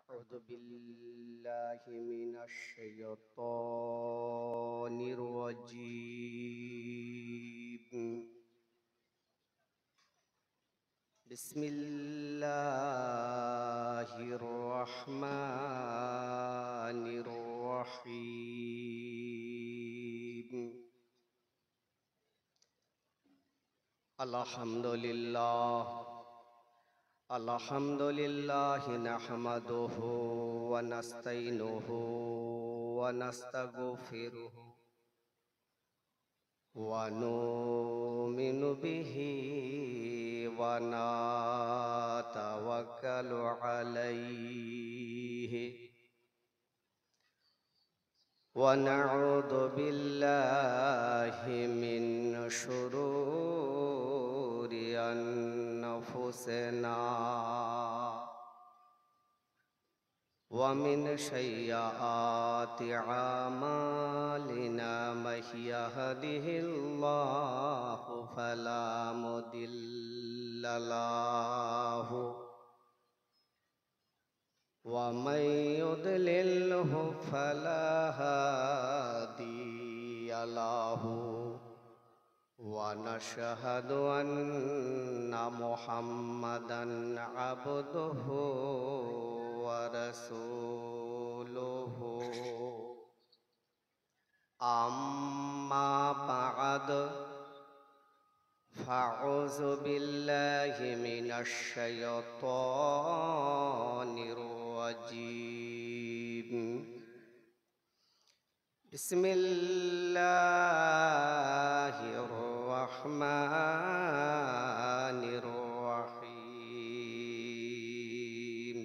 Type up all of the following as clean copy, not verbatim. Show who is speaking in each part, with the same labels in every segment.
Speaker 1: أعوذ بالله من الشيطان الرجيم. بسم الله الرحمن الرحيم. الحمد لله الحمد لله نحمده ونستعينه ونستغفره ونؤمن به ونتوكل عليه ونعوذ بالله من شرور أنفسنا ومن سيئات أعمالنا من يهده الله فلا مضل له ومن يضلله فلا هادي له ونشهد أن محمدا عبده ورسوله أما بعد فأعوذ بالله من الشيطان الرجيم. بسم الله الرحمن الرحيم.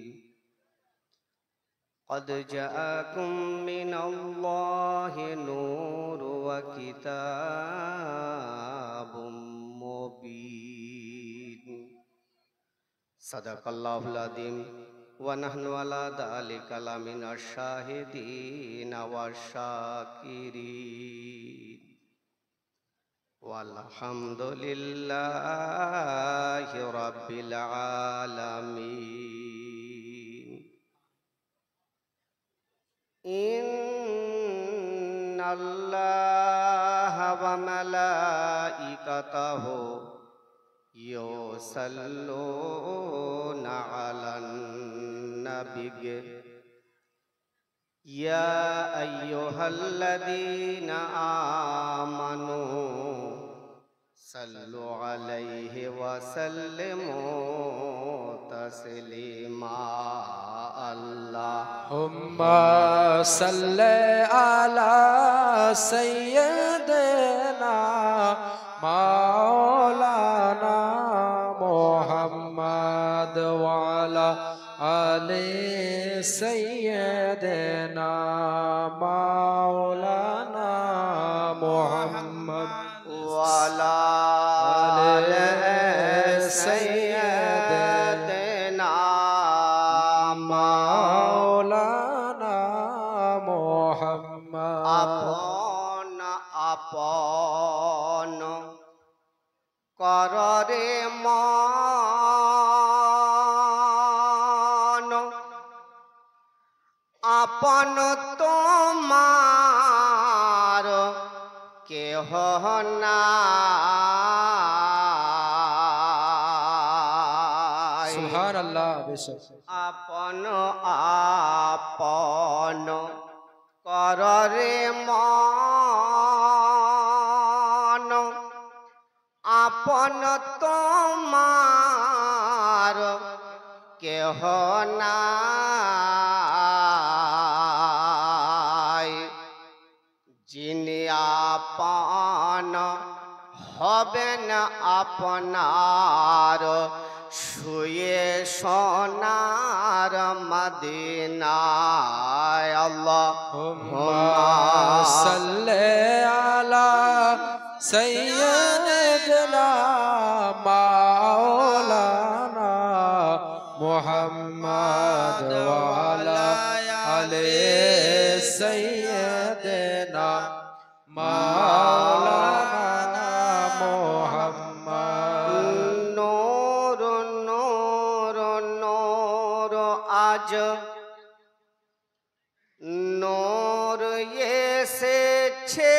Speaker 1: قد جاءكم من الله نور وكتاب مبين. صدق الله العظيم ونحن على ذلك لمن الشاهدين والشاكرين والحمد لله رب العالمين. إن الله وملائكته يصلون على النبي يا أيها الذين آمنوا صلوا عليه وسلموا تسليما.
Speaker 2: اللهم صل على سيدنا مولانا محمد وعلى آل سيدنا مولانا محمد
Speaker 1: وعلى آل سيدنا
Speaker 2: مولانا محمد.
Speaker 1: আপন আপন কররে মন আপন তোমার কেহ নাই।
Speaker 2: সুবহানাল্লাহ। বেশক
Speaker 1: আপন আপন কররে মন আপন তোমার কেহ নাই। যিনি আপন হবেন আপনার শুয়ে সোনার মদিনায়।
Speaker 2: আল্লাহুম্মা সাল্লি আলা সাইয়্যিদিনা মাওলানা মুহাম্মদ ওয়া আলা আলি সাইয়্যিদিনা মাওলানা মুহাম্মদ।
Speaker 1: নূর নূর নূর আজ নূর এসেছে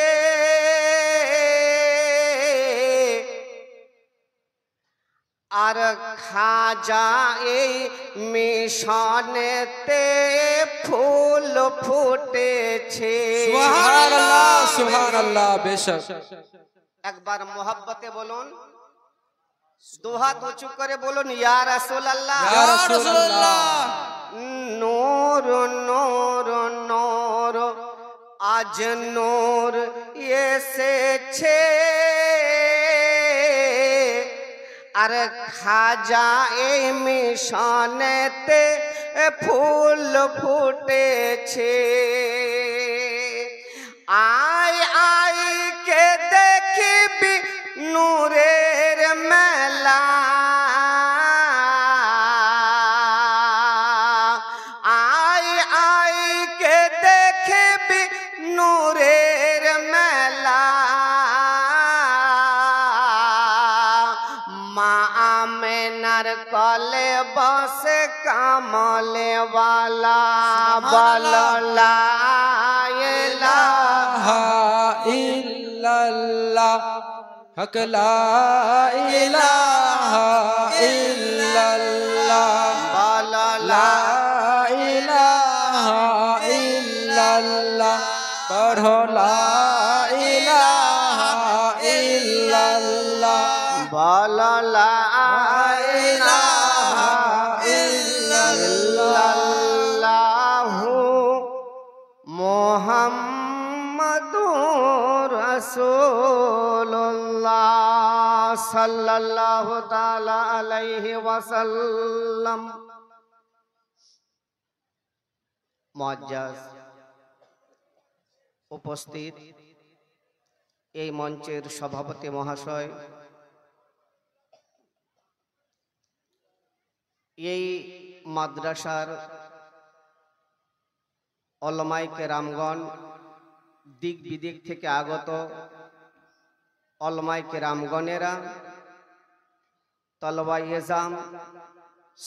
Speaker 1: আর খাজা এই মিশনেতে ফুল ফুটেছে।
Speaker 2: সুবহানাল্লাহ সুবহানাল্লাহ বেশক।
Speaker 1: একবার মোহাব্বতে বলুন, দুহাত উঁচু করে বলুন, ইয়া রাসূলুল্লাহ,
Speaker 2: ইয়া রাসূলুল্লাহ।
Speaker 1: নূর নূর নূর আজ নূর এসেছে আর খাজা এই মিশনেতে ফুল ফুটেছে। আয় আয় কে দেখবি নূরের মেলা, আয় আয় কে দেখবি নূরের মেলা। মা আমেনার কলে বসে কামলে ওয়ালা, বলো লা ইলাহা
Speaker 2: ইল্লাল্লাহ হক লা ইলাহা ইল্লাল্লাহ,
Speaker 1: বলো
Speaker 2: লা ইলাহা ইল্লাল্লাহ, পড়ো লা ইলাহা ইল্লাল্লাহ,
Speaker 1: বলো লা ইলাহা ইল্লাল্লাহু মুহাম্মাদুর রাসূলুল্লাহ সাল্লাল্লাহু তাআলা আলাইহি ওয়াসাল্লাম। মুআজ্জাজ উপস্থিত এই মঞ্চের সভাপতি মহাশয়, এই মাদ্রাসার ওলামায়ে কেরামগণ, দিক বিদিক থেকে আগত ওলামায়ে কেরামগণেরা, তলবায়ে এজাম,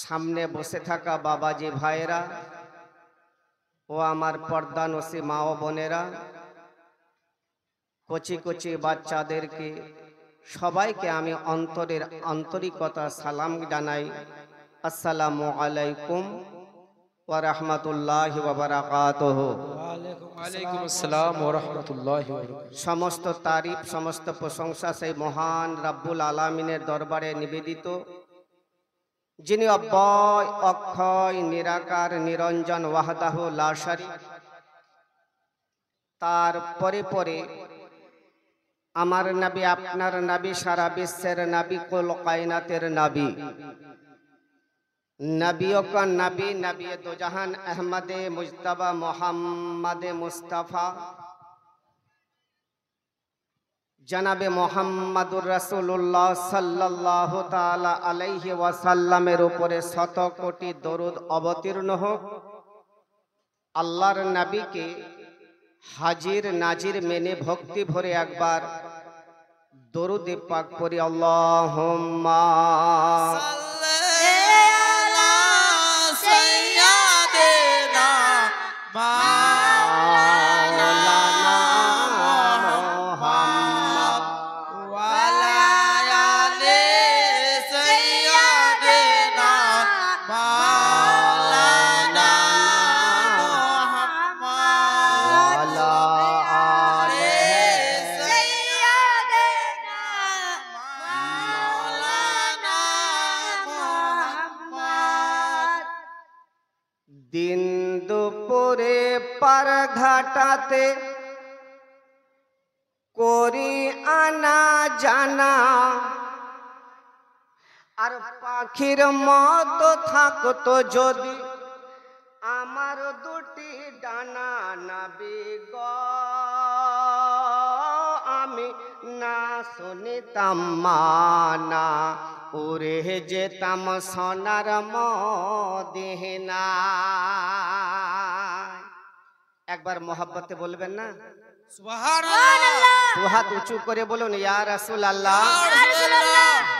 Speaker 1: সামনে বসে থাকা বাবাজি ভাইয়েরা ও আমার পর্দানশী মা ও বোনেরা, কচি কচি বাচ্চাদেরকে সবাইকে আমি অন্তরের আন্তরিকতা সালাম জানাই। আসসালামু আলাইকুম ওয়া রাহমাতুল্লাহি ওয়া বারাকাতুহু।
Speaker 2: ওয়ালাইকুম আসসালাম ওয়া রাহমাতুল্লাহি ওয়া বারাকাতুহু।
Speaker 1: সমস্ত তারিফ, সমস্ত প্রশংসা সেই মহান রাব্বুল আলামিনের দরবারে নিবেদিত, যিনি অব্যয় অক্ষয় নিরাকার নিরঞ্জন ওয়াহদাহু লা শারীক। তার পরে পরে আমার নবী, আপনার নবী, সারা বিশ্বের নবী, কুল কায়নাতের নবী, नबियों का नबी, नबी दो जहान अहमद मुज्तबा मोहम्मद मुस्तफ़ा जनाब मोहम्मदुर रसूलुल्लाह सल्लल्लाहु ताला अलैहि वसल्लमेर उपरे शत कोटी दरूद अवतीर्ण होक। आल्लाहर नबी के हाजिर नाजिर मेने भक्ति भरे एक बार दरूद पाक पढ़ी। अल्लाहुम्मा दिन दुपुरे पर घाटाते कोरी आना जाना আর পাখির মতো থাকতো যদি আমার দুটি ডানা, নবী গো আমি না শুনিতাম মানা, উড়ে যেতাম সোনার মদিনা। একবার মোহাব্বতে বলবেন না সুবহানাল্লাহ? দু হাত উঁচু করে বলুন, ইয়া রাসূলুল্লাহ।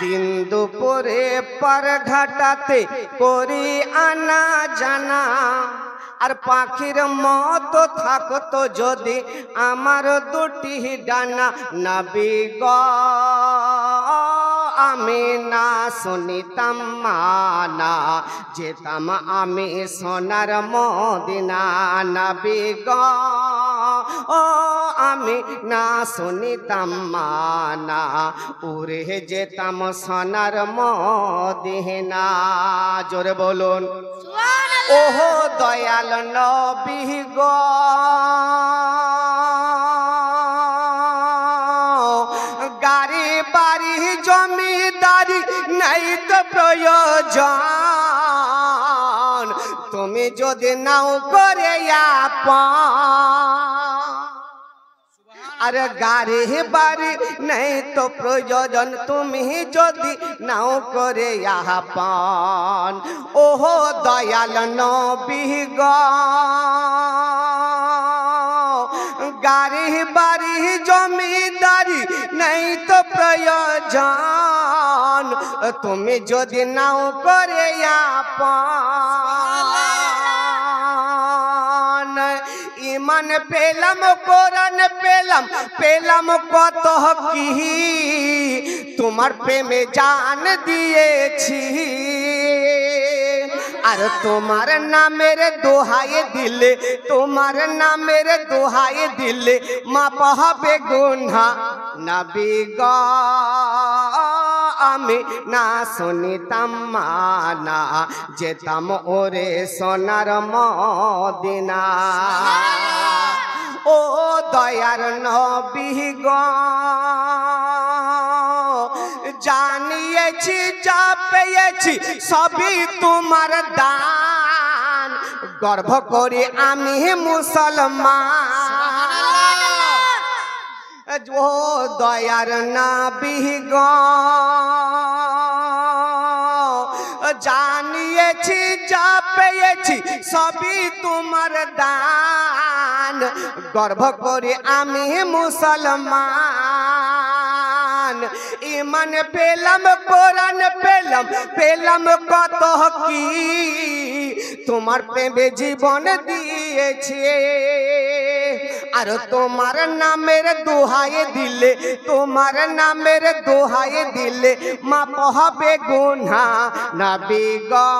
Speaker 1: দিন দুপুরে পার ঘাটাতে করি আনা জানা, আর পাখির মতো থাকতো যদি আমার দুটি ডানা, নবী গো আমি না শুনিতাম মানা, যেতাম আমি সোনার মদিনা। নবী গো আমি না শুনিতাম মানা, উড়ে যেতাম সোনার মদিনা। জোরে বলুন ওহো দয়াল নবী গো, গাড়ি বাড়ি জমিদারি নাই তো প্রয়োজন, তুমি যদি নাও করে আপন। আরে গাড়ি বাড়ি নেই তো প্রয়োজন, তুমি যদি নাও করে আপন। ওহো দয়াল নবী গো, গাড়ি বাড়ি জমিদারি নেই তো প্রয়োজন, তুমি যদি নাও করে আপন। ইমান পেলাম, কোরআন পেলাম, পেলাম কত কি, তোমার প্রেমে জান দিয়েছি। আর তোমার নামের দোহাই দিলে, তোমার নামের দোহাই দিলে মাপ হবে গুনাহ। নবী গো আমি না শুনিতাম মানা, যেতাম ওরে সোনার মদিনা। ও দয়ার নবী গো জানিয়েছি যা পেয়েছি সবই তোমার দান, গর্ব করি আমি মুসলমান। ও দয়ার নবী গো জানিয়েছি যা পেয়েছি সবই তোমার দান, গর্ব করি আমি মুসলমান। ইমান পেলাম, কোরআন পেলাম, পেলাম কত কি, তোমার প্রেমে জীবন দিয়েছে। আর তোমার নামের দোহাই দিলে, তোমার নামের দোহাই দিলে মাপ হবে গুনাহ। নবী গো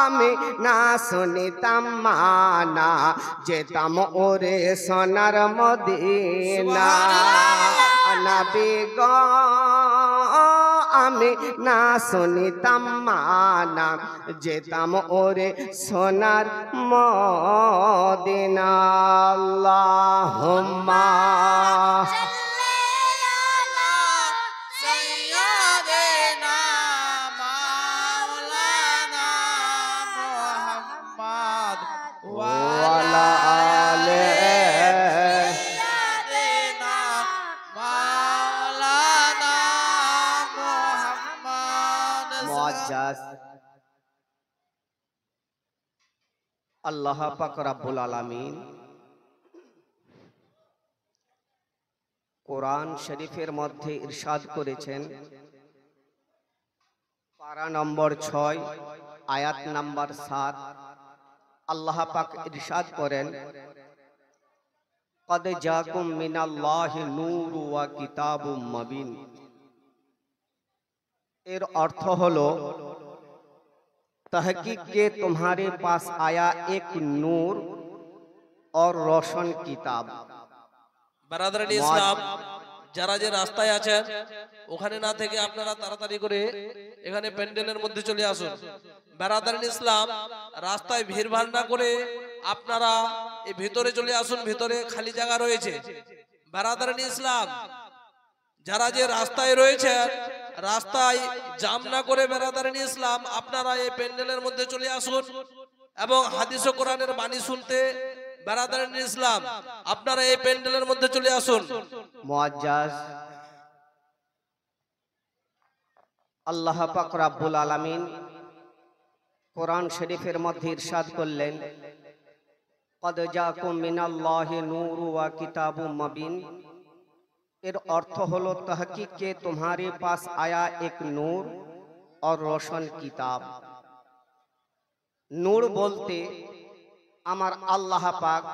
Speaker 1: আমি না শুনিতাম মানা, যেতাম ওরে সোনার মদিনা। নবী গো আমি না শুনিতাম মানা, যেতাম ওরে সোনার মদিনা। আল্লাহুম্মা আল্লাহ পাক রব্বুল আলামিন কোরআন শরীফের মধ্যে ইরশাদ করেছেন, পারা নম্বর 6 আয়াত নম্বর 7। আল্লাহ পাক ইরশাদ করেন, কদ জাকুম মিনাল্লাহি নূরু ওয়া কিতাবুম মুবিন। এর অর্থ হলো तहकीक के तुम्हारे पास आया एक नूर और रोशन किताब।
Speaker 2: বারাদারানি ইসলাম যারা যে রাস্তায় আছেন ওখানে না থেকে আপনারা তাড়াতাড়ি করে এখানে প্যান্ডেলের মধ্যে চলে আসুন। বারাদারানি ইসলাম রাস্তায় ভিড়ভাড় না করে আপনারা এই ভিতরে চলে আসুন, ভিতরে খালি জায়গা রয়েছে। বারাদারানি ইসলাম যারা যে রাস্তায় রয়েছে, রাস্তায় জাম না করে বারাদারানি ইসলাম আপনারা এই প্যান্ডেলের মধ্যে চলে আসুন এবং হাদিস ও কোরআনের বাণী শুনতে বারাদারানি ইসলাম আপনারা এই প্যান্ডেলের মধ্যে চলে আসুন।
Speaker 1: মুআজ্জাজ আল্লাহ পাক রব্বুল আলামিন কোরআন শরীফের মধ্যে ইরশাদ করলেন, কদ জাকুম মিনাল্লাহি নূরু ওয়া কিতাবুম মুবিন। এর অর্থ হলো তহकीक के तुम्हारे पास आया एक नूर और रोशन किताब। নূর বলতে আমার আল্লাহ পাক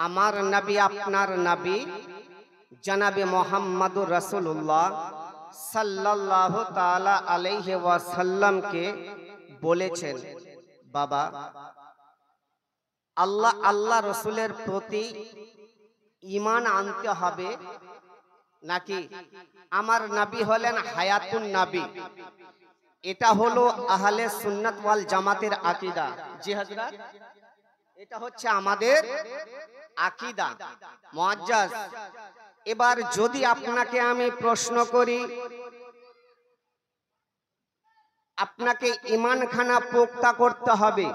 Speaker 1: আমার নবী আপনার নবী জনাবে মোহাম্মদুর রাসূলুল্লাহ সাল্লাল্লাহু তাআলা আলাইহি ওয়াসাল্লামকে বলেছেন, বাবা আল্লাহ রসুলের প্রতি ঈমান আনতে হবে, নাকি আমার নবী হলেন হায়াতুন নবী। এটা হলো আহলে সুন্নাত ওয়াল জামাতের আকীদা। জি হযরত, এটা হচ্ছে আমাদের আকীদা মুআজ্জাজ। এবার যদি আপনাকে আমি প্রশ্ন করি, আপনাকে ঈমানখানা পোক্তা করতে হবে,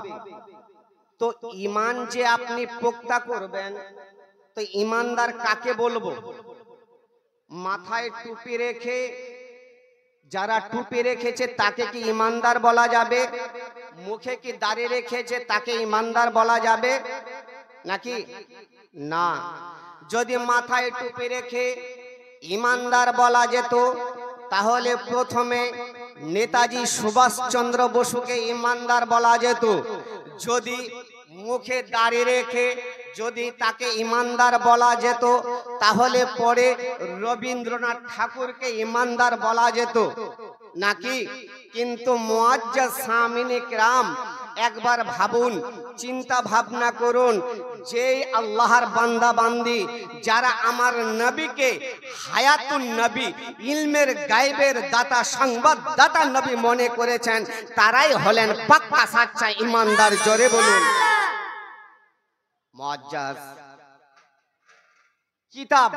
Speaker 1: তো ঈমান যে আপনি পোক্তা করবেন, তো ঈমানদার কাকে বলবো? মাথায় টুপি রেখে যারা টুপি রেখেছে তাকে কি ঈমানদার বলা যাবে? মুখে কি দাড়ি রেখেছে তাকে ঈমানদার বলা যাবে নাকি? না। যদি মাথায় টুপি রেখে ঈমানদার বলা যেত, তাহলে প্রথমে নেতাজি সুভাষচন্দ্র বসুকে ঈমানদার বলা যেত। যদি মুখে দাড়ি রেখে যদি তাকে ঈমানদার বলা যেত, তাহলে পরে রবীন্দ্রনাথ ঠাকুরকে ঈমানদার বলা যেত নাকি? কিন্তু মুআজ্জাজ সামিনে কিরাম, একবার ভাবুন, চিন্তা ভাবনা করুন, যে আল্লাহর বান্দা বান্দি যারা আমার নবীকে হায়াতুন নবী, ইলমের গায়বের দাতা, সংবাদদাতা নবী মনে করেছেন, তারাই হলেন পাক্কা সাচ্চা ঈমানদার। জোরে বলুন মুআজ্জাজ। কিতাব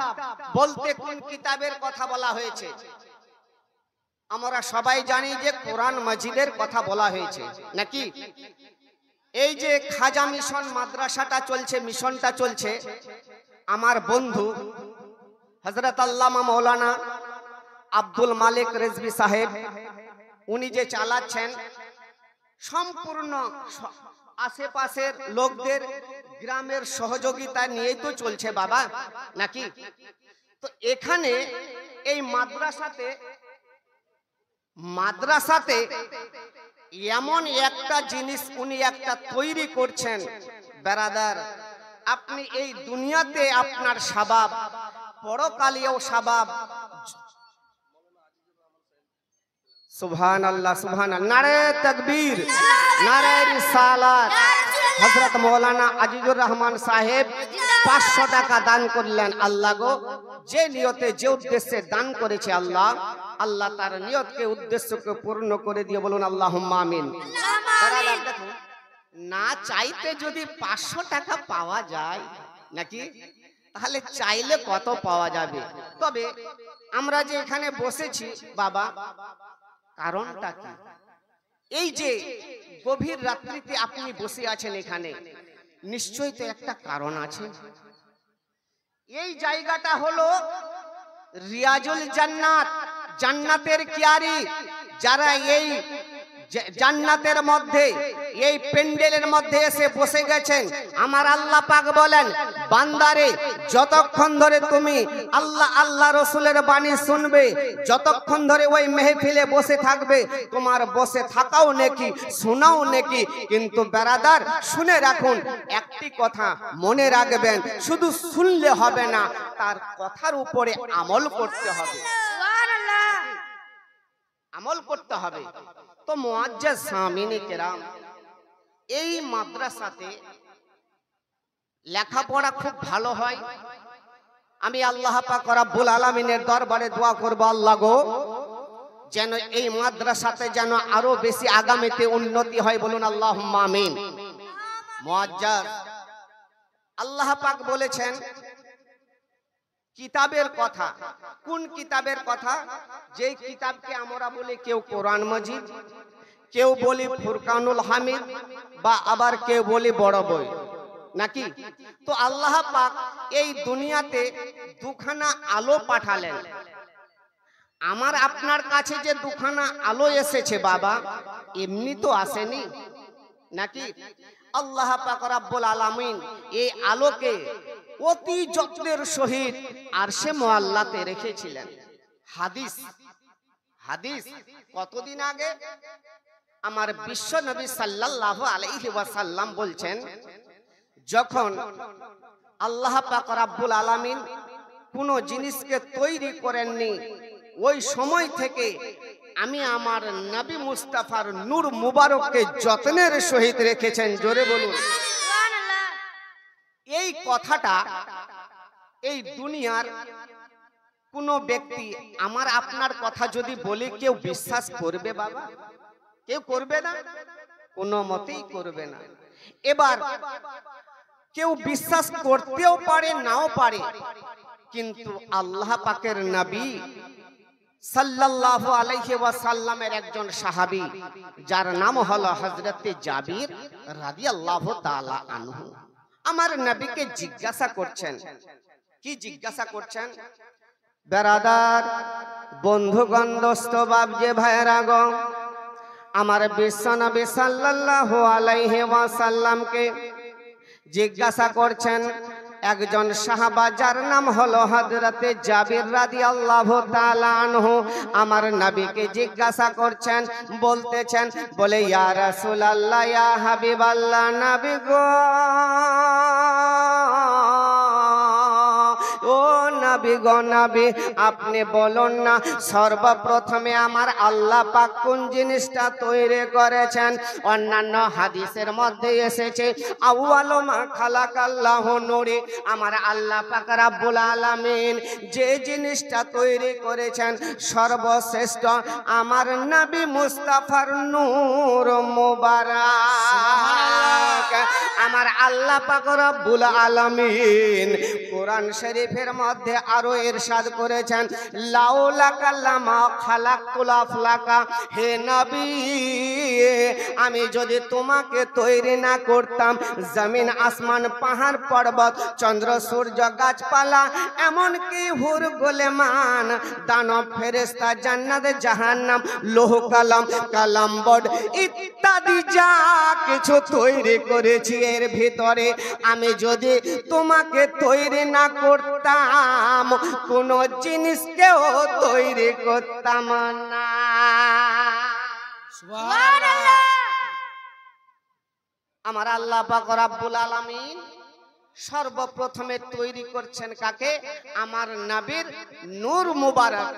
Speaker 1: বলতে কোন কিতাবের কথা বলা হয়েছে? আমরা সবাই জানি যে কোরআন মাজিদের কথা বলা হয়েছে নাকি? এই যে খাজা মিশন মাদ্রাসাটা চলছে, মিশনটা চলছে, আমার বন্ধু হযরত আল্লামা মাওলানা আব্দুল মালিক রেজভী সাহেব উনি যে চালাচ্ছেন, সম্পূর্ণ আশেপাশের লোকদের গ্রামের সহযোগিতা নিয়েই তো চলছে বাবা নাকি? তো এখানে এই মাদ্রাসাতে এমন একটা জিনিস উনি একটা তৈরি করছেন বেরাদার, আপনি এই দুনিয়াতে আপনার স্বভাব, পরকালেও স্বভাব। সুবহানাল্লাহ, সুবহানাল্লাহ, নারে তাকবীর, নারে রিসালাত। হযরত মাওলানা আজিজুর রহমান সাহেব 500 টাকা দান করলেন। আল্লাহ গো, যে নিয়তে যে উদ্দেশ্যে দান করেছে আল্লাহ তার নিয়তকে, উদ্দেশ্যকে পূর্ণ করে দিয়ে বলুন আল্লাহুম্মা আমিন। না চাইতে যদি 500 টাকা পাওয়া যায় নাকি, তাহলে চাইলে কত পাওয়া যাবে? তবে আমরা যে এখানে বসেছি বাবা, কারণটা কি? এই যে গভীর রাত্রিতে আপনি বসে আছেন এখানে, নিশ্চয়ই তো একটা কারণ আছে। এই জায়গাটা হলো রিয়াজুল জান্নাত, জান্নাতের কিয়ারি। যারা এই জান্নাতের মধ্যে, এই প্যান্ডেলের মধ্যে এসে বসে গেছেন, আমার আল্লাহ পাক বলেন, বান্দারে যতক্ষণ ধরে তুমি আল্লাহ রসুলের বাণী শুনবে, যতক্ষণ ধরে ওই মেহফিলে বসে থাকবে, তোমার বসে থাকাও নেকি, শোনাও নেকি। কিন্তু বেরাদার শুনে রাখুন, একটি কথা মনে রাখবেন, শুধু শুনলে হবে না, তার কথার উপরে আমল করতে হবে, আমল করতে হবে। তো মুআজ্জাজ সামিনে কেরাম, এই মাদ্রাসাতে লেখাপড়া খুব ভালো হয়। আমি আল্লাহ পাক রব্বুল আলামিনের দরবারে দোয়া করব, আল্লাহ গো, যেন এই মাদ্রাসাতে যেন আরো বেশি আগামীতে উন্নতি হয়। বলুন আল্লাহুম্মা আমিন। মুআজ্জাজ, আল্লাহ পাক বলেছেন কিতাবের কথা। কোন কিতাবের কথা? যে কিতাবকে আমরা বলি কেউ কোরআন মাজিদ, কেউ বলি ফুরকানুল হামিদ, বা আবার কেউ বলি বড় বই নাকি? তো আল্লাহ পাক এই দুনিয়াতে দুখানা আলো পাঠালেন। আমার আপনার কাছে যে দুখানা আলো এসেছে বাবা, এমনি তো আসেনি নাকি? আল্লাহ পাক রব্বুল আলামিন এই আলোকে অতি যত্নের সহিত আরশে মুআল্লাতে রেখেছিলেন। হাদিস কতদিন আগে? আমার বিশ্ব নবী সাল্লাল্লাহু আলাইহি ওয়াসাল্লাম বলছেন, যখন আল্লাহ পাক রব্বুল আলামিন কোন জিনিসকে তৈরি করেননি, ওই সময় থেকে আমি আমার নবী মুস্তাফার নূর মুবারককে যত্নের সহিত রেখেছেন। জোরে বলুন। এই কথাটা এই দুনিয়ার কোন ব্যক্তি আমার আপনার কথা যদি বলে কেউ বিশ্বাস করবে বাবা? কেউ করবে না, কোনো মতেই করবে না। এবার কেউ বিশ্বাস করতেও পারে নাও পারে, কিন্তু আল্লাহ পাকের নবী সাল্লাল্লাহু আলাইহি ওয়াসাল্লামের একজন সাহাবী যার নাম হলো হযরতে জাবির রাদিয়াল্লাহু তাআলা আনহু আমার নবীকে জিজ্ঞাসা করছেন। কি জিজ্ঞাসা করছেন? বেরাদার, বন্ধুগণ, দোস্ত, বাপজি, ভাইরা গো, আমার বিশ্ব নবী সাল্লাল্লাহু আলাইহি ওয়াসাল্লামকে জিজ্ঞাসা করছেন একজন সাহাবা যার নাম হলো হযরতে জাবির রাদিয়াল্লাহু তাআলা আনহু আমার নবীকে জিজ্ঞাসা করছেন, বলতেছেন, বলে ইয়া রাসূলুল্লাহ, ইয়া হাবিবাল্লাহ, নবী গো, ও নবী গো নবী, আপনি বলুন না সর্বপ্রথমে আমার আল্লাহ পাক কোন জিনিসটা তৈরি করেছেন? অন্যান্য হাদিসের মধ্যে এসেছে আউয়ালু মা খালাকাল্লাহু নূরি, আমার আল্লাহ পাক রব্বুল আলামিন যে জিনিসটা তৈরি করেছেন সর্বশ্রেষ্ঠ আমার নবী মুস্তাফার নূর মুবারক। আমার আল্লাহ পাক রব্বুল আলামিন কোরআন শরীফের মধ্যে আরো ইরশাদ করেছেন, লাউলা কাল্লামা খালাকতুল আফলাকা, হে নবী, আমি যদি তোমাকে তৈরি না করতাম জমিন আসমান পাহাড় পর্বত চন্দ্র সূর্য গাছপালা এমনকি হুর গোলেমান দানব ফেরেশতা জান্নাত জাহান্নাম লৌহ কালাম কালাম বোর্ড ইত্যাদি যা কিছু তৈরি করেছি এর ভিতরে আমি যদি তোমাকে তৈরি না করতাম কোন জিনিসকেও তৈরি করতাম না। সুবহানাল্লাহ। আমার আল্লাহ পাক রব্বুল আলামিন সর্বপ্রথমে তৈরি করছেন কাকে? আমার নবীর নূর মুবারক।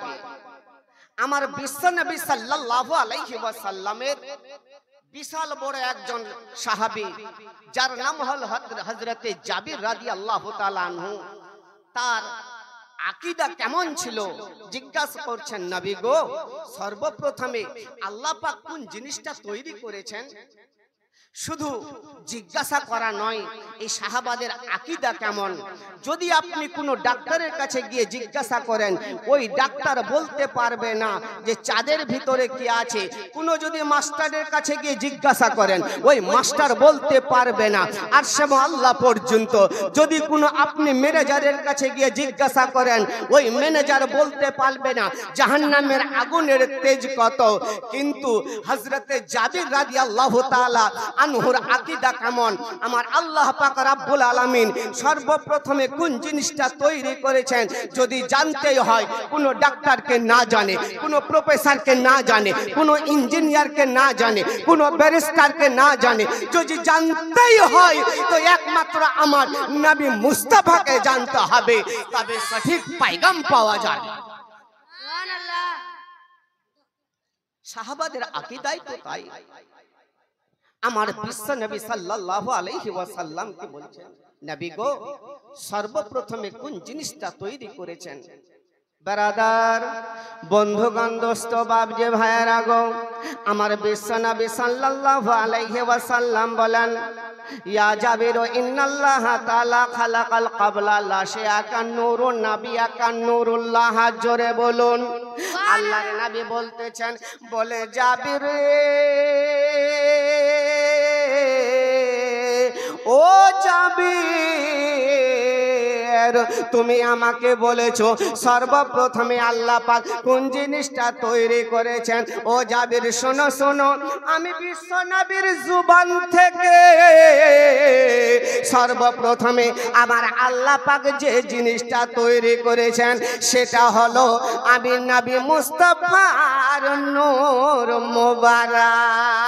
Speaker 1: আমার বিশ্ব নবী সাল্লাল্লাহু আলাইহি ওয়াসাল্লামের বিশাল বড় একজন সাহাবী যার নাম হল হযরতে জাবির রাদিয়াল্লাহু তাআলা আনহু, তার আকীদা কেমন ছিল জিজ্ঞাসা করছেন, নবী গো, সর্বপ্রথমে আল্লাহ পাক কোন জিনিসটা তৈরি করেছেন শুধু জিজ্ঞাসা করা নয়, এই সাহাবাদের আকীদা কেমন। যদি আপনি কোনো ডাক্তারের কাছে গিয়ে জিজ্ঞাসা করেন, ওই ডাক্তার বলতে পারবে না যে চাঁদের ভিতরে কি আছে। কোনো যদি মাস্টারের কাছে গিয়ে জিজ্ঞাসা করেন, ওই মাস্টার বলতে পারবে না। আর সে আল্লাহ পর্যন্ত যদি কোনো আপনি ম্যানেজারের কাছে গিয়ে জিজ্ঞাসা করেন, ওই ম্যানেজার বলতে পারবে না জাহান্নামের আগুনের তেজ কত। কিন্তু হযরতে জাবির রাদিয়াল্লাহু তাআলা আনহুর আকীদা কেমন? আমার আল্লাহ পাক রব্বুল আলামিন সর্বপ্রথমে কোন জিনিসটা তৈরি করেছেন যদি জানতেই হয়, কোনো ডাক্তারকে না জানে, কোনো প্রফেসরকে না জানে, কোনো ইঞ্জিনিয়ারকে না জানে, কোনো ব্যারিস্টারকে না জানে, যদি জানতেই হয় তো একমাত্র আমার নবী মুস্তাফাকে জানতে হবে, তবে সঠিক পয়গাম পাওয়া যায়। সুবহানাল্লাহ। সাহাবাদের আকীদাই তো তাই। আমার বিশ্ব নবী সাল্লাল্লাহু আলাইহি ওয়াসাল্লাম কি বলছেন, নবী গো, সর্বপ্রথমে কোন জিনিসটা তৈরি করেছেন? বেরাদার, বন্ধুগণ, দোস্ত, বাপজি, ভাইয়েরা গো, আমার বিশ্ব নবী সাল্লাল্লাহু আলাইহি ওয়াসাল্লাম বলেন, ইয়া জাবির ইন্নাল্লাহা তাআলা খালাকাল ক্বাবলা লা শায়াকান নূরুন নাবিয়াকান নূরুল্লাহ। জোরে বলুন। আল্লাহর নবী বলতেছেন, বলে জাবির রে, ও জাবির, তুমি আমাকে বলেছো সর্বপ্রথমে আল্লাহ পাক কোন জিনিসটা তৈরি করেছেন। ও জাবির, শোনো শোনো, আমি বিশ্ব নবীর জুবান থেকে সর্বপ্রথমে আমার আল্লাহ পাক যে জিনিসটা তৈরি করেছেন সেটা হলো আমি নবী মুস্তাফার নূর মুবারক।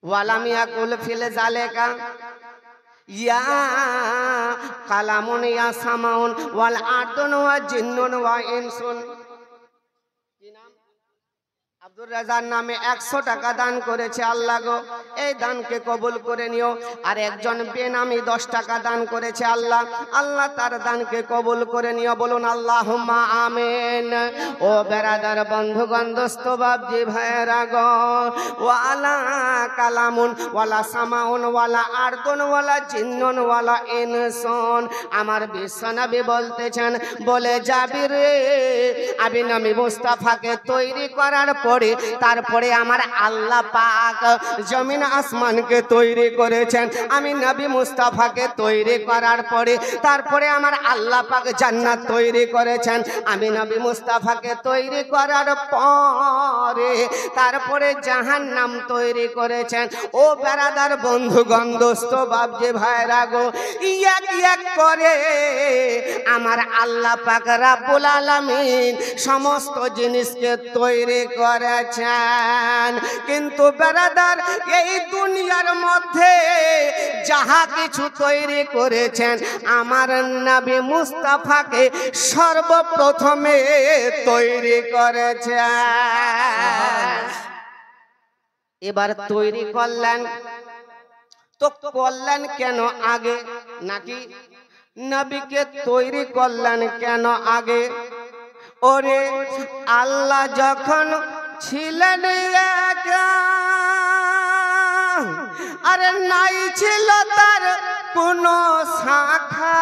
Speaker 1: ওয়ালাম ইয়াকুল ফিল জালিকা ইয়া কালামুন ইয়া সামাউন ওয়াল আরদুন ওয়া জিন্নুন ওয়া ইনসুন। আব্দুর রাজার নামে 100 টাকা দান করেছে আল্লাহ গো, এই দানকে কবুল করে নিও। আর একজন বেনামি 10 টাকা দান করেছে আল্লাহ, আল্লাহ তার দানকে কবুল করে নিও। বলুন আল্লাহুম্মা আমিন। ও বেরাদার বন্ধুগণ দোস্ত বাপজি ভাইরা গো, ওয়ালা কালামুন ওয়ালা সামাউন ওয়ালা আরদুন ওয়ালা জিন্নুন ওয়ালা ইনসুন। আমার বিশ্বনবী বলতেছেন, বলে যাবি রে আমি নবী মুস্তাফাকে তৈরি করার পরে তারপরে আমার আল্লাহ পাক জমিন আসমানকে তৈরি করেছেন। আমি নবী মুস্তাফাকে তৈরি করার পরে তারপরে আমার আল্লাহ পাক জান্নাত তৈরি করেছেন। আমি নবী মুস্তাফাকে তৈরি করার পরে তারপরে জাহান্নাম তৈরি করেছেন। ও বেরাদার বন্ধুগণ দোস্ত বাপজি ভাইরা গো, এক এক করে আমার আল্লাহ পাক রব্বুল আলামিন সমস্ত জিনিসকে তৈরি করেছেন। কিন্তু বেরাদার এই দুনিয়ার মধ্যে যাহা কিছু তৈরি করেছেন আমার নবী মুস্তাফাকে সর্বপ্রথমে তৈরি করেছেন। এবার তৈরি করলেন তো করলেন কেন আগে, নাকি নবীকে তৈরি করলেন কেন আগে? ওরে আল্লাহ যখন ছিলেন একা, আরে নাই ছিল তার কোনো শাখা,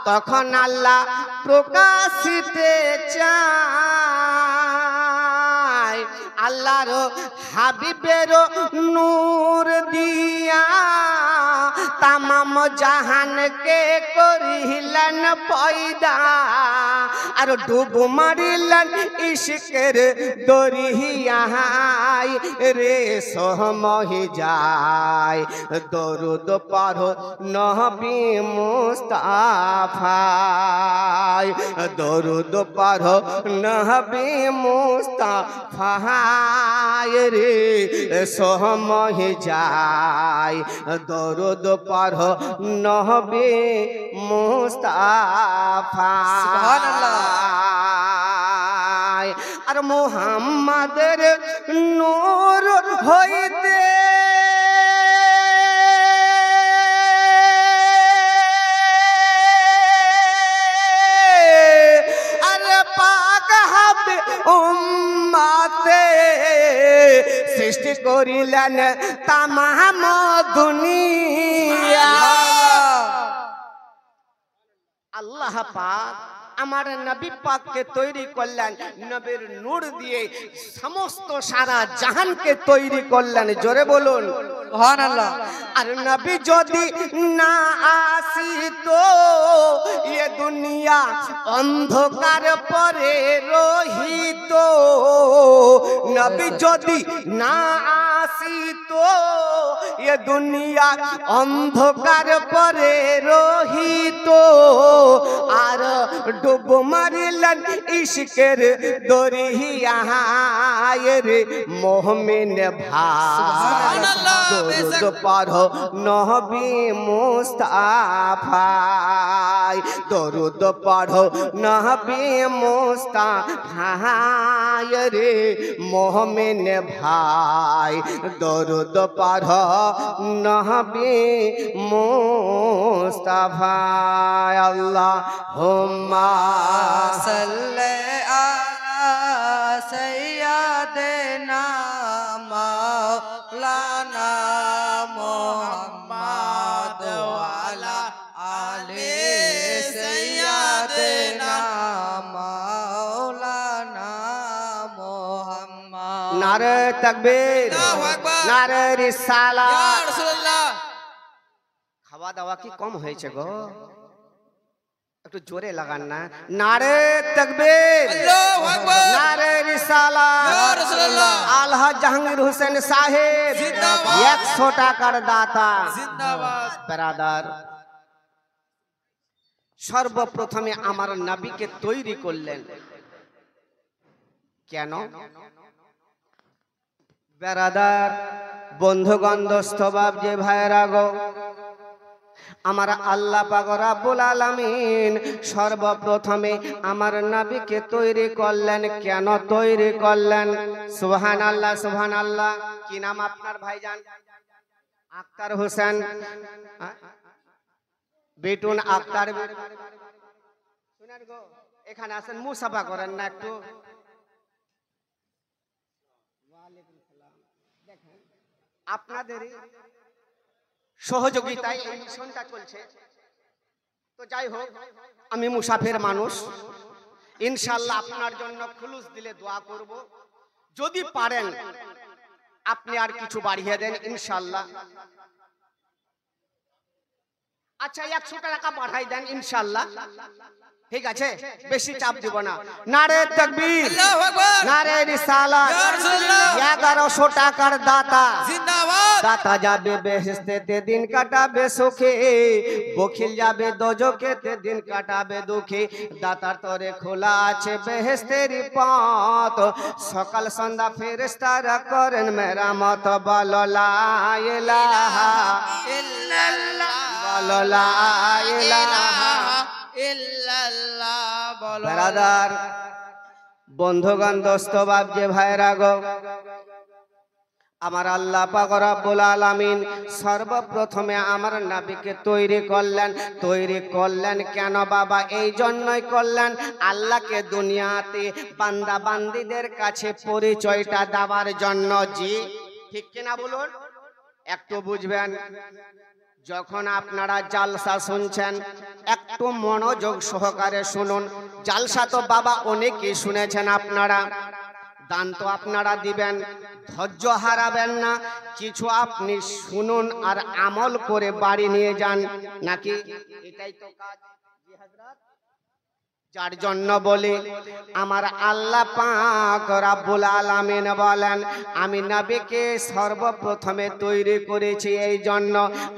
Speaker 1: তখন আল্লাহ প্রকাশিতে চায় আল্লাহর হাবিবের নূর দিয়া তামাম জাহানকে করিলেন পয়দা। আর ডুব মারিলেন ইশকের দরিয়ায় রে সোহমহি যায় দরুদ পড়ো নবী মুস্তাফায়, দরুদ পড়ো নবী মুস্তাফায় রে সোহমহি যায় দরুদ পড়ো নবী মুস্তাফায়। সুবহানাল্লাহ। আর মুহাম্মাদের নূর হইতে আরে পাক হবে উম্মতে সৃষ্টি করিলেন তামাম দুনিয়া। আল্লাহ পাক আমার নবী পাককে তৈরি করলেন, নবীর নূর দিয়ে সমস্ত সারা জাহানকে তৈরি করলেন। জোরে বলুন সুবহানাল্লাহ। আর নবী যদি না আসিতো এ দুনিয়া অন্ধকার পরে রহিত, নবী যদি না আসিতো এ দুনিয়া অন্ধকার পরে রহিত। আর ডুব মারিলেন ইশকের দরিয়ায় রে মুমিন ভাই দরুদ পড়ো নবী মুস্তাফায়, দরুদ পড়ো নবী মুস্তাফায় রে মুমিন ভাই দরুদ পড়ো নবী মুস্তাফায়। আল্লাহুম্মা
Speaker 3: সাল্লি আলা সাইয়্যিদিনা মাওলানা মুহাম্মদ ওয়া আলা আলি সাইয়্যিদিনা মাওলানা মুহাম্মদ।
Speaker 1: নারে তাকবীর,
Speaker 3: আল্লাহু আকবার,
Speaker 1: নারে রিসালাত।
Speaker 3: ইয়া রাসূলুল্লাহ।
Speaker 1: খাওয়া দাওয়া কি কম হয়েছে গো? একটু জোরে লাগান না। নারে তাকবীর,
Speaker 3: আল্লাহু আকবার,
Speaker 1: নারে রিসালাত,
Speaker 3: ইয়া রাসূলুল্লাহ,
Speaker 1: আলহাজ জাহাঙ্গীর হোসেন সাহেব
Speaker 3: জিন্দাবাদ,
Speaker 1: 100 টাকার দাতা
Speaker 3: জিন্দাবাদ।
Speaker 1: ব্রাদার। সর্বপ্রথমে আমার নবীকে তৈরি করলেন কেন? ব্রাদার, বন্ধুগণ, দোস্ত বাপ যে ভাইরা গো, আমার আল্লাহ পাক রব্বুল আলামিন সর্বপ্রথমে আমার নবীকে তৈরি করলেন কেন তৈরি করলেন? সুবহানাল্লাহ, সুবহানাল্লাহ। কি নাম আপনার ভাইজান? আক্তার হোসেন, বেটুন আক্তার। শুনেন গো, এখানে আসেন, মুসাফা করেন না একটু। আপনাদের সহযোগিতায় এই মিশনটা চলছে। তো যাই হোক, আমি মুসাফির মানুষ, ইনশাআল্লাহ আপনার জন্য খুলুস দিলে দোয়া করব। যদি পারেন আপনি আর কিছু বাড়িয়ে দেন ইনশাআল্লাহ। আচ্ছা 100 টাকা পাঠাই দেন ইনশাআল্লাহ, ঠিক আছে? বেশি চাপ দিব না। নারে তাকবীর,
Speaker 3: আল্লাহু আকবার,
Speaker 1: নারে রিসালাত,
Speaker 3: ইয়া রাসূলুল্লাহ,
Speaker 1: 1100 টাকার দাতা।
Speaker 3: জিন্দাবাদ।
Speaker 1: দাতা যাবে বেহেশতেতে, দিন কাটাবে সুখে, বখিল যাবে দোজখেতে, দিন কাটাবে দুঃখে। দাতার তরে খোলা আছে বেহেশতের পথ, সকাল সন্ধ্যা ফেরেশতারা করেন মেরামত। বলো লা ইলাহা
Speaker 3: ইল্লাল্লাহ,
Speaker 1: বলো লা ইলাহা।
Speaker 3: ইল্লাল্লাহ বলো।
Speaker 1: ব্রাদার, বন্ধুগণ, দোস্ত বাপ যে ভাইরা গো, আমার আল্লাহ পাক রব্বুল আলামিন সর্বপ্রথমে আমার নবীকে তৈরি করলেন। তৈরি করলেন কেন বাবা? এই জন্যই করলেন আল্লাহকে দুনিয়াতে বান্দা বান্দীদের কাছে পরিচয়টা দেওয়ার জন্য। জি ঠিক কিনা বলুন? একটু বুঝবেন। যখন আপনারা জালসা শুনছেন একটু মনোযোগ সহকারে শুনুন। জালসা তো বাবা অনেকেই শুনেছেন আপনারা, দান তো আপনারা দিবেন, ধৈর্য হারাবেন না। কিছু আপনি শুনুন আর আমল করে বাড়ি নিয়ে যান, নাকি? এটাই তো কাজ। জি হযরত, যার জন্য বলি আমার আল্লাহ পাক রব্বুল আলামিন বলেন আমি নবীকে সর্বপ্রথমে তৈরি করেছি এই জন্য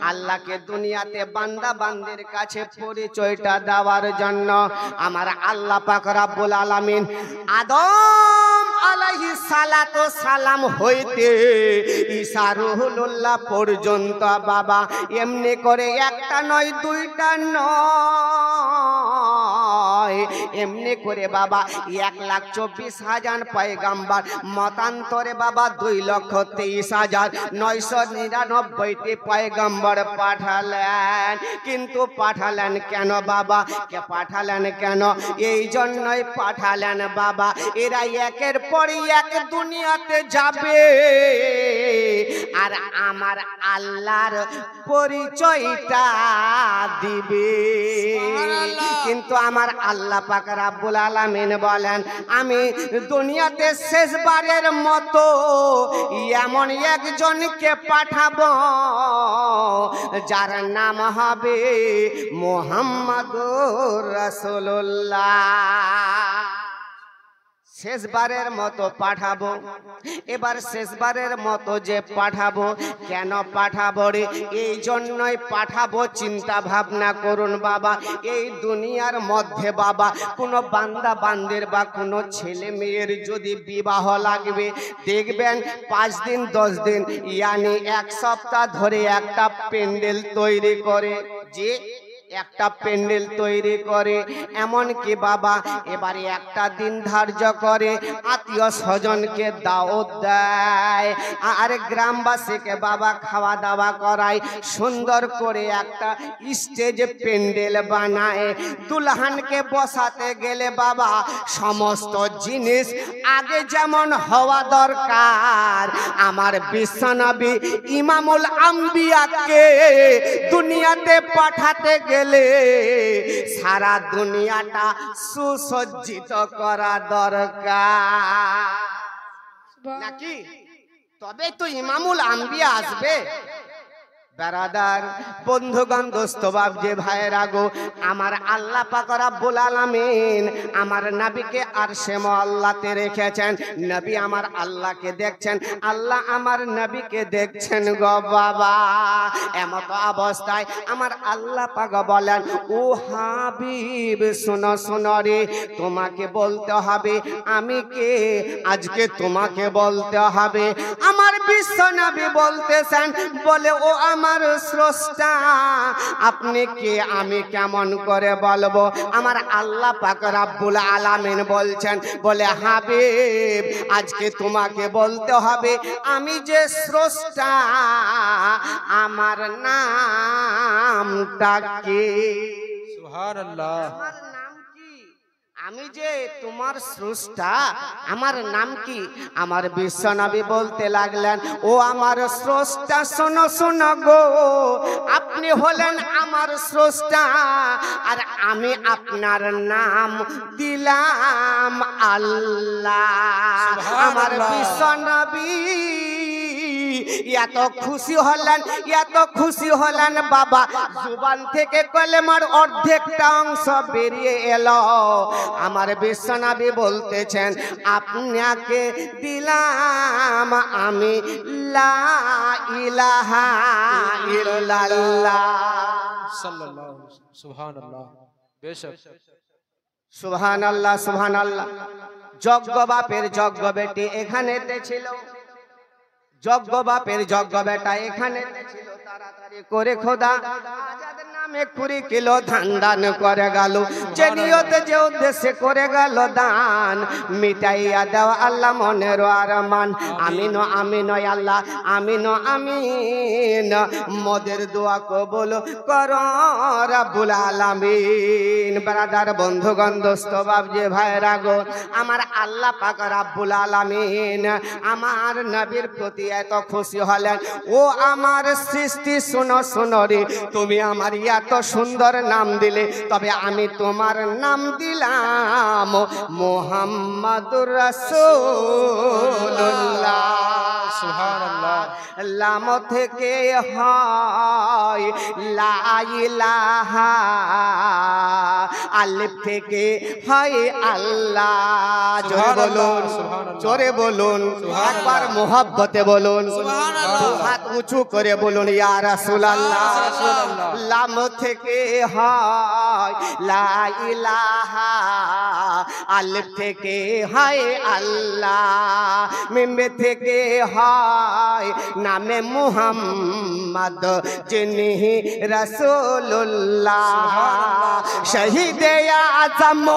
Speaker 1: আল্লাহকে দুনিয়াতে বান্দা বান্দির কাছে পরিচয়টা দেওয়ার জন্য। আমার আল্লাহ পাক রব্বুল আলামিন আদম আলাইহিস সালাতু সালাম হইতে ঈসা রুহুল্লাহ পর্যন্ত বাবা এমনি করে একটা নয় দুইটা নয়, এমনি করে বাবা 1,24,000 পয়গাম্বার, মতান্তরে বাবা 2,23,999টি পয়গাম্বার পাঠালেন। কিন্তু পাঠালেন কেন বাবা? কে পাঠালেন কেন? এই জন্যই পাঠালেন বাবা, এরা একের পর এক দুনিয়াতে যাবে আর আমার আল্লাহর পরিচয়টা দিবে। কিন্তু আমার আল্লাহ পাক রব্বুল আলামিন বলেন আমি দুনিয়াতে শেষবারের মতো এমন একজনকে পাঠাবো যার নাম হবে মুহাম্মাদুর রাসূলুল্লাহ। শেষবারের মতো পাঠাবো। এবার শেষবারের মতো যে পাঠাবো, কেন পাঠাবো রে? এই জন্যই পাঠাবো, চিন্তা ভাবনা করুন বাবা। এই দুনিয়ার মধ্যে বাবা কোনো বান্দা বান্দির বা কোনো ছেলে মেয়ের যদি বিবাহ লাগবে, দেখবেন 5 দিন 10 দিন ইয়ানি 1 সপ্তাহ ধরে একটা প্যান্ডেল তৈরি করে। যে একটা প্যান্ডেল তৈরি করে, এমন কি বাবা এবারে একটা দিন ধার্য করে আত্মীয় স্বজনকে দাওয়াত দেয় আর গ্রামবাসীকে বাবা খাওয়া দাওয়া করায়, সুন্দর করে একটা স্টেজ প্যান্ডেল বানায়। দুলহানকে বসাতে গেলে বাবা সমস্ত জিনিস আগে যেমন হওয়া দরকার, আমার বিশ্বনবী ইমামুল আম্বিয়াকে দুনিয়াতে পাঠাতে গেলে সারা দুনিয়াটা সুসজ্জিত করা দরকার, নাকি? তবে তো ইমামুল আম্বিয়া আসবে। বেরাদার বন্ধুগণ দোস্ত বাপ যে ভাইয়েরা গো, আমার আল্লাহ পাক রব্বুল আলামিন আমার নবীকে আরশে মুআল্লাতে রেখেছেন। নবী আমার আল্লাহকে দেখছেন, আল্লাহ আমার নবীকে দেখছেন গো বাবা। এমত অবস্থায় আমার আল্লাহ পাক বলেন, ও হাবিব শোনো শোনো রে, তোমাকে বলতে হবে আমি কে। আজকে তোমাকে বলতে হবে। আমার বিশ্ব নবী বলতেছেন, বলে ও আমার স্রষ্টা আপনি কে, আমি কেমন করে বলবো। আমার আল্লাহ পাক রব্বুল আলামিন বলছেন, বলে হাবিব আজকে তোমাকে বলতে হবে আমি যে স্রষ্টা আমার নামটা কি।
Speaker 3: সুবহানাল্লাহ।
Speaker 1: আমার নাম কি, আমি যে তোমার স্রষ্টা আমার নাম কি। আমার বিশ্বনবী বলতে লাগলেন, ও আমার স্রষ্টা শোনো শোনো গো, আপনি হলেন আমার স্রষ্টা আর আমি আপনার নাম দিলাম আল্লাহ। আমার বিশ্বনবী এত খুশি হলেন বাবা, জুবান থেকে কলেমার অর্ধেকটা অংশ বেরিয়ে এলো। আমার বিশ্বনবী বলতেছেন, আপনাকে দিলাম আমি লা ইলাহা ইল্লাল্লাহ।
Speaker 3: সাল্লাল্লাহু সুবহানাল্লাহ। বেশক
Speaker 1: সুবহানাল্লাহ সুবহানাল্লাহ। যজ্ঞ বাপের যজ্ঞ বেটি এখানেতে ছিল, যজ্ঞ বাপের যজ্ঞ বেটা এখানে ছিল। তাড়াতাড়ি করে খোদা আজাদের নামে 20 কিলো ধান দান করে গেল। যে নিয়তে যে উদ্দেশ্যে করে গেল দান, মিটাইয়া দেওয়া আল্লাহ মনের আরমান। আমিন আমিন আল্লাহ আমিন আমিন। মদের দোয়া কবুল করো রব্বুল আলামিন। ব্রাদার বন্ধুগণ দোস্ত বাপ যে ভাইরা গো, আমার আল্লাহ পাক রব্বুল আলামিন আমার নবীর প্রতি এত খুশি হলেন। ও আমার সৃষ্টি শোনো শোনো রে, তুমি আমার এত সুন্দর নাম দিলে, তবে আমি তোমার নাম দিলাম মুহাম্মাদুর রাসূলুল্লাহ।
Speaker 3: সুবহানাল্লাহ।
Speaker 1: লাম থেকে হয় লা ইলাহা, আলিফ থেকে হয় আল্লাহ। জোরে বলুন জোরে বলুন, একবার মোহাব্বতে বলুন, হাত উঁচু করে বলুন ইয়া রাসূলুল্লাহ। লাম থেকে হয় লা ইলাহা, আলিফ থেকে হয় আল্লাহ, মিম থেকে হয় নামে মুহাম্মদ যিনি রাসূলুল্লাহ। শহীদে আজম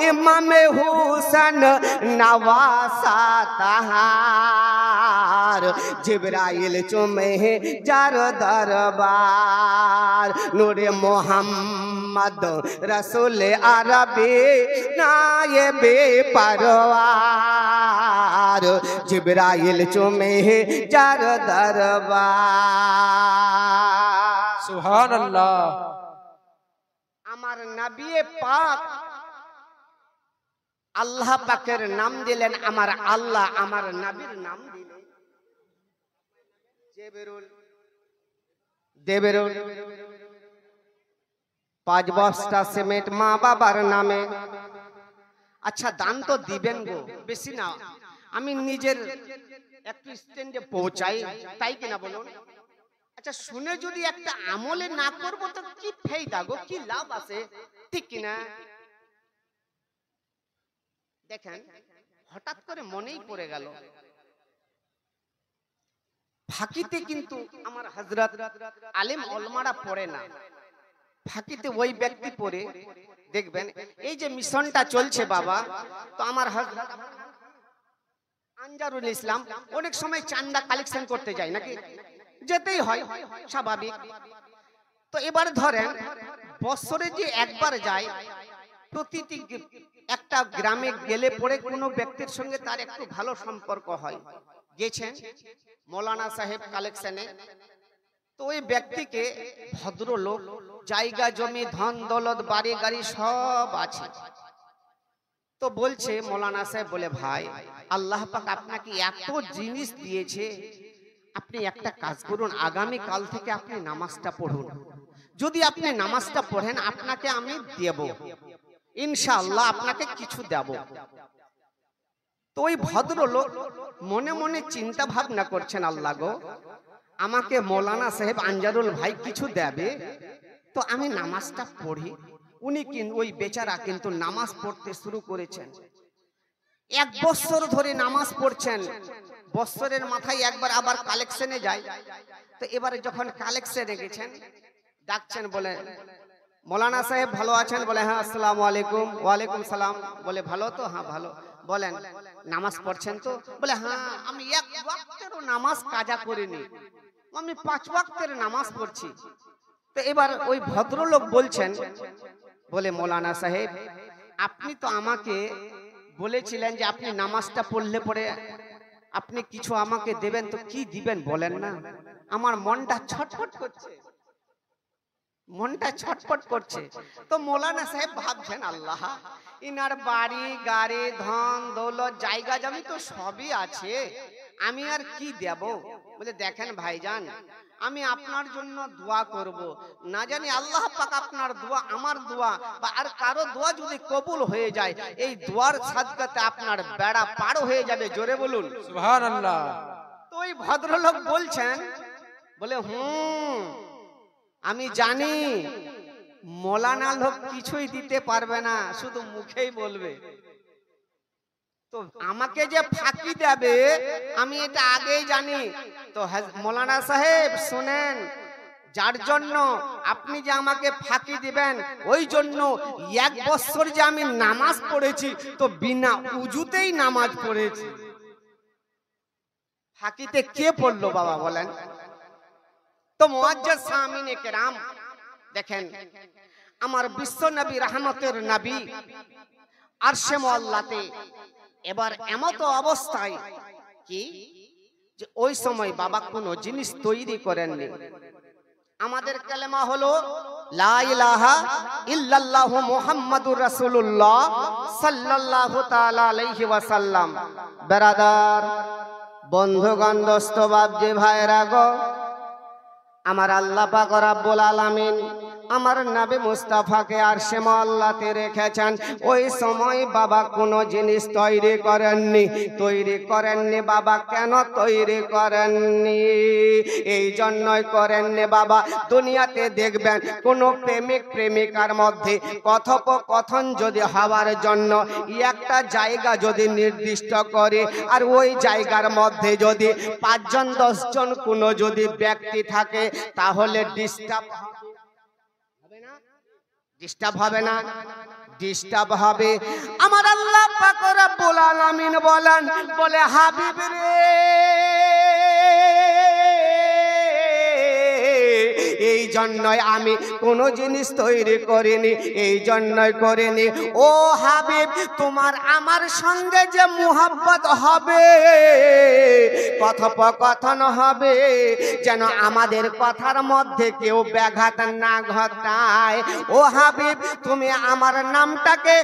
Speaker 1: ইমামে হুসেন নওয়াসা তাহার, জিবরাইল চুমে যার দরবার। নূরে মুহাম্মদ রাসূল আরবি নায়েবে পরওয়ার, জিবরাইল চুমে যার দরবার।
Speaker 3: সুবহানাল্লাহ।
Speaker 1: আমার নবী পাক আল্লাহ পাকের নাম দিলেন, আমার আল্লাহ আমার নবীর নাম দিলেন জেবরুল। দেবরুল 5 বস্তা সিমেন্ট মা বাবার নামে। আচ্ছা দান তো দিবেন গো, বেশি না, আমি নিজের একটু স্ট্যান্ডে পৌঁছাই, তাই কিনা বলুন। আচ্ছা শুনে যদি একটা আমলে না করবো তো কি ফায়দা গো, কি লাভ আছে, ঠিক কিনা? দেখেন হঠাৎ করে মনেই পড়ে গেল, ফাঁকিতে কিন্তু আমার হযরত আলেম ওলামারা পড়ে না, ফাঁকিতে ওই ব্যক্তি পড়ে। দেখবেন এই যে মিশনটা চলছে বাবা, তো আমার হযরত আনজারুল ইসলাম অনেক সময় চান্দা কালেকশন করতে যায়, নাকি যেতেই হয় স্বাভাবিক। তো এবার ধরেন বছরে যে একবার যায়, প্রতিটি একটা গ্রামে গেলে পরে কোনো ব্যক্তির সঙ্গে তার একটু ভালো সম্পর্ক হয়। গেছেন মৌলানা সাহেব কালেকশনে, তো ওই ব্যক্তিকে ভদ্রলোক, জায়গা জমি ধন দৌলত বাড়ি গাড়ি সব আছে, তো বলছে মৌলানা সাহেব, বলে ভাই আল্লাহ পাক আপনাকে এত জিনিস দিয়েছে, আপনি একটা কাজ করুন, আগামী কাল থেকে আপনি নামাজটা পড়ুন। যদি আপনি নামাজটা পড়েন আপনাকে আমি দেব, ইনশাআল্লাহ আপনাকে কিছু দেব। তো ওই ভদ্রলোক মনে মনে চিন্তা ভাবনা করছেন, আল্লাহ গো, আমাকে মৌলানা সাহেব আনজারুল ভাই কিছু দেবে, তো আমি নামাজটা পড়ি। উনি কিন্তু ওই বেচারা কিন্তু নামাজ পড়তে শুরু করেছেন, 1 বছর ধরে নামাজ পড়ছেন। বছরের মাথায় একবার আবার কালেকশনে যায়। তো এবারে যখন কালেকশনে গেছেন, ডাকছেন, বলে মৌলানা সাহেব ভালো আছেন? বলে হ্যাঁ। আসসালামু আলাইকুম। ওয়ালাইকুম সালাম। বলে ভালো তো? হ্যাঁ ভালো। বলেন নামাজ পড়ছেন তো? বলে হ্যাঁ, আমি 1 ওয়াক্তেরও নামাজ কাজা করিনি, আমি 5 ওয়াক্তের নামাজ পড়ছি। তো এবার ওই ভদ্রলোক বলছেন, বলে মৌলানা সাহেব, আপনি তো আমাকে বলেছিলেন যে আপনি নামাজটা পড়লে পরে আপনি কিছু আমাকে দেবেন, তো কি দিবেন বলেন না? আমার মনটা ছটফট করছে, মনটা ছটফট করছে। তো মৌলানা সাহেব ভাবছেন, আল্লাহ, ইনার বাড়ি গাড়ি ধন দৌলত জায়গা জমি তো সবই আছে, আমি আর কি দেব? বলে দেখেন ভাইজান, আমি আপনার জন্য দোয়া করব, না জানি আল্লাহ পাক আপনার দোয়া, আমার দোয়া বা আর কারো দোয়া যদি কবুল হয়ে যায়, এই দোয়ার সাদকাতে আপনার বেড়া পার হয়ে যাবে। জোরে বলুন
Speaker 3: সুবহানাল্লাহ।
Speaker 1: তো ওই ভদ্রলোক বলছেন, বলে আমি জানি মৌলানা লোক কিছুই দিতে পারবে না, শুধু মুখেই বলবে। তো আমাকে যে ফাঁকি দেবে আমি এটা আগেই জানি। তো মৌলানা সাহেব শুনেন, যার জন্য আপনি যে আমাকে ফাঁকি দিবেন, ওই জন্য 1 বছর যে আমি নামাজ পড়েছি, তো বিনা উজুতেই নামাজ পড়েছি। ফাঁকিতে কে পড়লো বাবা বলেন তো? মুআজ্জাজ সামিনে কেরাম, দেখেন আমার বিশ্ব নবী, রহমতের নবী, আরশে মুআল্লাতে এবার এমত অবস্থায় কি যে ওই সময় বাবা কোনো জিনিস তৈরি করেননি। আমাদের কালেমা হলো লা ইলাহা ইল্লাল্লাহু মুহাম্মাদুর রাসূলুল্লাহ সাল্লাল্লাহু তাআলা আলাইহি ওয়াসাল্লাম। বেরাদার, বন্ধুগণ, দোস্ত, বাপজি, ভাইরা গো, আমার আল্লাহ পাক রব্বুল আলামিন আমার নবী মুস্তাফাকে আরশে মুআল্লাতে রেখেছেন। ওই সময় বাবা কোনো জিনিস তৈরি করেননি বাবা। কেন তৈরি করেননি? এই জন্যই করেননি বাবা, দুনিয়াতে দেখবেন কোনো প্রেমিক প্রেমিকার মধ্যে কথোপকথন যদি হওয়ার জন্য একটা জায়গা যদি নির্দিষ্ট করে, আর ওই জায়গার মধ্যে যদি 5 জন 10 জন কোনো যদি ব্যক্তি থাকে, তাহলে ডিস্টার্ব হবে। আমার আল্লাহ পাক রব্বুল আলামিন বলেন, বলে হাবিব রে, এই জন্যই আমি কোনো জিনিস তৈরি করিনি, এই জন্যই করিনি। ও হাবিব, তোমার আমার সঙ্গে যে মুহাব্বত হবে, কথোপকথন হবে, যেন আমাদের কথার মধ্যে কেউ ব্যাঘাত না ঘটায়। ও হাবিব, তুমি আমার নামটাকে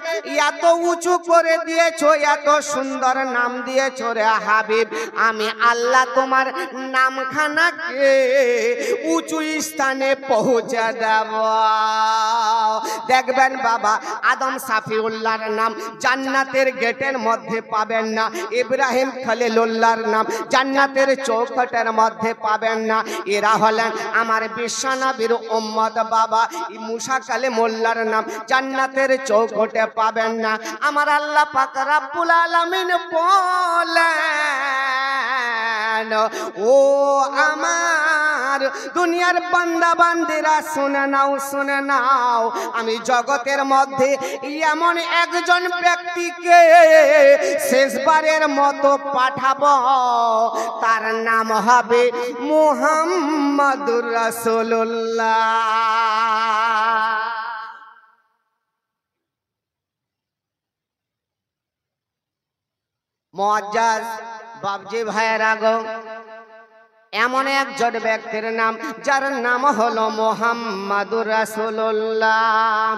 Speaker 1: এত উঁচু করে দিয়েছো, এত সুন্দর নাম দিয়েছো রে হাবিব, আমি আল্লাহ তোমার নামখানাকে উঁচু স্থানে পৌঁছে দেব। দেখবেন বাবা, আদম সাফিউল্লাহর নাম জান্নাতের গেটের মধ্যে পাবেন না, ইব্রাহিম খলিলুল্লাহর নাম জান্নাতের চৌখটের মধ্যে পাবেন না। এরা হলেন আমার বিশ্বনবীর উম্মত বাবা। মুসা কালিমুল্লাহর নাম জান্নাতের চৌখটে পাবেন না। আমার আল্লাহ পাক রব্বুল আলামিন বলেন, ও আমার দুনিয়ার বান্দা বান্দিরা, শুনে নাও, আমি জগতের মধ্যে এমন একজন ব্যক্তিকে শেষবারের মতো পাঠাবো, তার নাম হবে মুহাম্মাদুর রাসূলুল্লাহ। মুআজ্জাজ বাপজি, ভাইয়েরা গো, এমন একজন ব্যক্তির নাম, যার নাম হলো মুহাম্মাদুর রাসূলুল্লাহ।